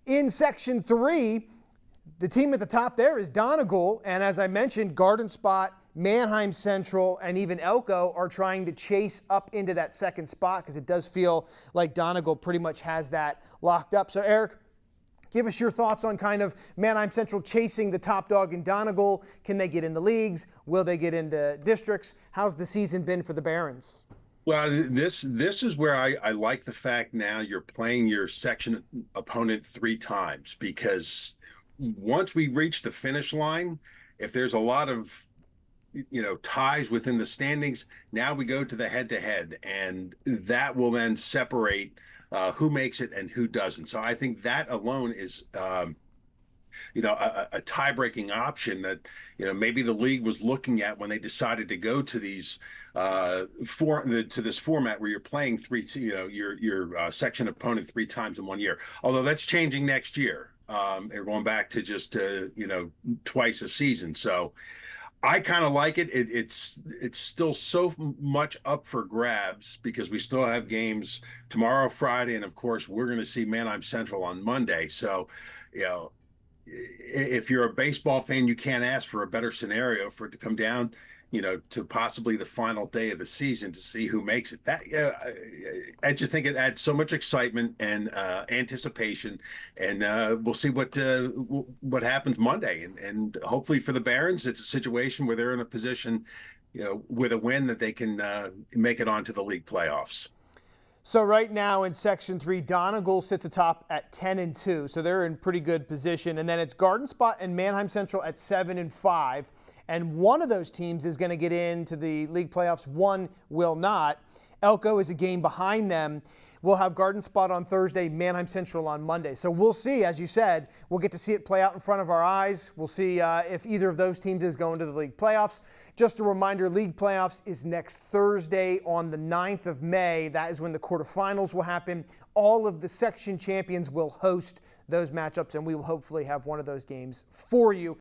In Section 3, the team at the top there is Donegal, and as I mentioned, Garden Spot, Manheim Central, and even Elko are trying to chase up into that second spot because it does feel like Donegal pretty much has that locked up. So, Eric, give us your thoughts on kind of Manheim Central chasing the top dog in Donegal. Can they get into leagues? Will they get into districts? How's the season been for the Barons? Well, this is where I like the fact now you're playing your section opponent 3 times, because once we reach the finish line, if there's a lot of ties within the standings, now we go to the head-to-head, and that will then separate who makes it and who doesn't. So I think that alone is a tie-breaking option that maybe the league was looking at when they decided to go to these to this format where you're playing your section opponent 3 times in 1 year. Although that's changing next year. They're going back to just twice a season. So I kind of like it. It's still so much up for grabs because we still have games tomorrow, Friday, and of course we're going to see Manheim Central on Monday. So, if you're a baseball fan, you can't ask for a better scenario for it to come down, to possibly the final day of the season to see who makes it. I just think it adds so much excitement and anticipation, and we'll see what happens Monday. And hopefully for the Barons, it's a situation where they're in a position, with a win that they can make it onto the league playoffs. So right now in Section 3, Donegal sits atop at 10-2, so they're in pretty good position. And then it's Garden Spot and Manheim Central at 7-5. And one of those teams is going to get into the league playoffs. One will not. Elko is a game behind them. We'll have Garden Spot on Thursday, Manheim Central on Monday. So we'll see, as you said, we'll get to see it play out in front of our eyes. We'll see if either of those teams is going to the league playoffs. Just a reminder, league playoffs is next Thursday on the 9th of May. That is when the quarterfinals will happen. All of the section champions will host those matchups, and we will hopefully have one of those games for you.